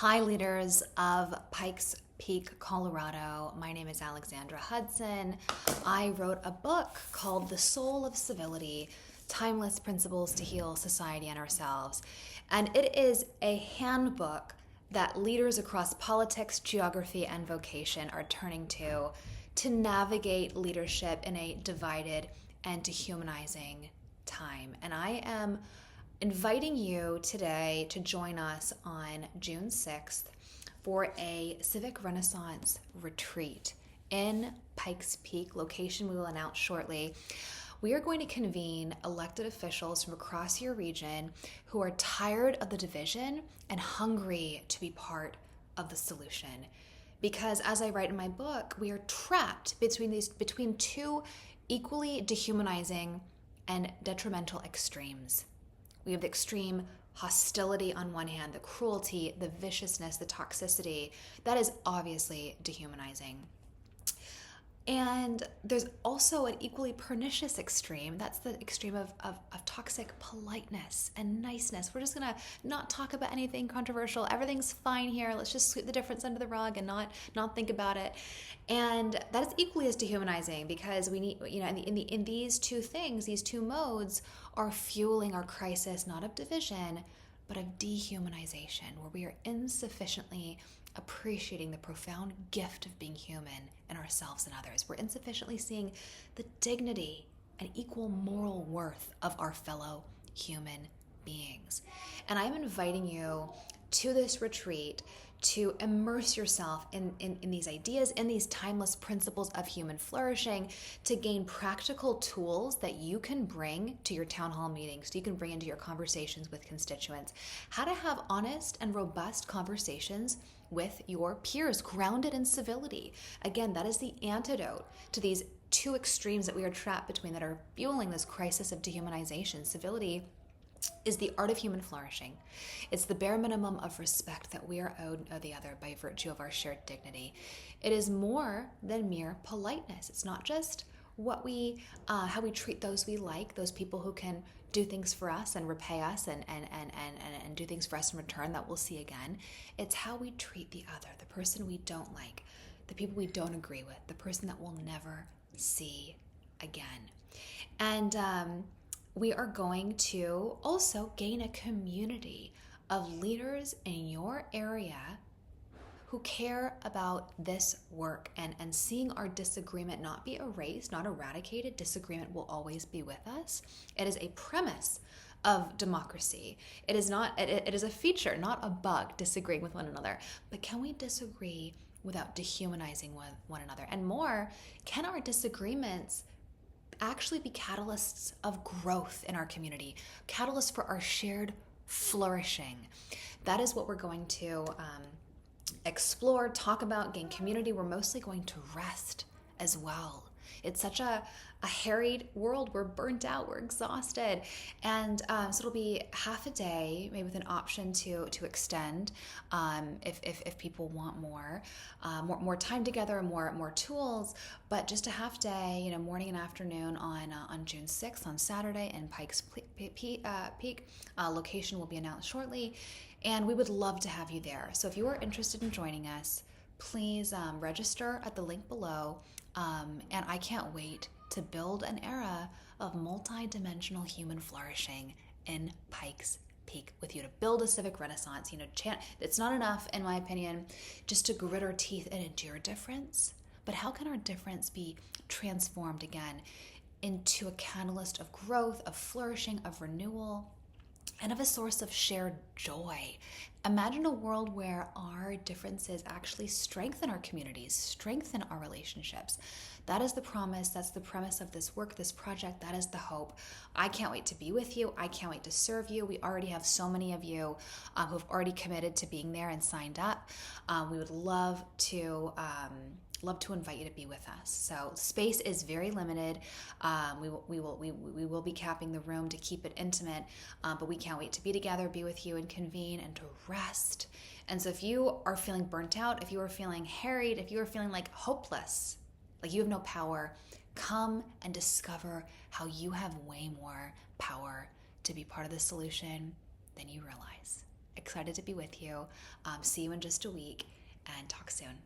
Hi, leaders of Pikes Peak, Colorado. My name is Alexandra Hudson. I wrote a book called The Soul of Civility, Timeless Principles to Heal Society and Ourselves. And it is a handbook that leaders across politics, geography, and vocation are turning to navigate leadership in a divided and dehumanizing time. And I am inviting you today to join us on June 6th for a Civic Renaissance retreat in Pikes Peak, location we will announce shortly. We are going to convene elected officials from across your region who are tired of the division and hungry to be part of the solution. Because as I write in my book, we are trapped between two equally dehumanizing and detrimental extremes. We have the extreme hostility on one hand, the cruelty, the viciousness, the toxicity. That is obviously dehumanizing. And there's also an equally pernicious extreme. That's the extreme of toxic politeness and niceness. We're just going to not talk about anything controversial. Everything's fine here. Let's just sweep the difference under the rug and not think about it. And that is equally as dehumanizing because we need, in these two things, these two modes are fueling our crisis, not of division, but of dehumanization, where we are insufficiently appreciating the profound gift of being human in ourselves and others. We're insufficiently seeing the dignity and equal moral worth of our fellow human beings. And I'm inviting you to this retreat to immerse yourself in these ideas, in these timeless principles of human flourishing, to gain practical tools that you can bring to your town hall meetings, you can bring into your conversations with constituents, how to have honest and robust conversations with your peers, grounded in civility. Again, that is the antidote to these two extremes that we are trapped between that are fueling this crisis of dehumanization. Civility is the art of human flourishing. It's the bare minimum of respect that we are owed of the other by virtue of our shared dignity. It is more than mere politeness. It's not just how we treat those we like, those people who can do things for us and repay us and do things for us in return that we'll see again. It's how we treat the other, the person we don't like, the people we don't agree with, the person that we'll never see again. And we are going to also gain a community of leaders in your area who care about this work and seeing our disagreement not be erased, not eradicated. Disagreement will always be with us. It is a premise of democracy. It is a feature, not a bug, disagreeing with one another. But can we disagree without dehumanizing one another? And more, can our disagreements actually be catalysts of growth in our community, catalysts for our shared flourishing? That is what we're going to explore, talk about, gain community. We're mostly going to rest as well. It's such a harried world. We're burnt out, we're exhausted. And so it'll be half a day, maybe with an option to extend if people want more time together, more tools, but just a half day, morning and afternoon on June 6th, on Saturday in Pikes Peak. Location will be announced shortly, and we would love to have you there. So if you are interested in joining us, please register at the link below. And I can't wait to build an era of multi-dimensional human flourishing in Pikes Peak with you, to build a civic renaissance. It's not enough, in my opinion, just to grit our teeth and endure difference, but how can our difference be transformed again into a catalyst of growth, of flourishing, of renewal, and of a source of shared joy? Imagine a world where our differences actually strengthen our communities, strengthen our relationships. That is the promise. That's the premise of this work, this project. That is the hope. I can't wait to be with you. I can't wait to serve you. We already have so many of you who've already committed to being there and signed up. We would love to invite you to be with us. So space is very limited. We will be capping the room to keep it intimate, but we can't wait to be together, be with you, and convene and to rest. And so if you are feeling burnt out, if you are feeling harried, if you are feeling like hopeless, like you have no power, come and discover how you have way more power to be part of the solution than you realize. Excited to be with you. See you in just a week, and talk soon.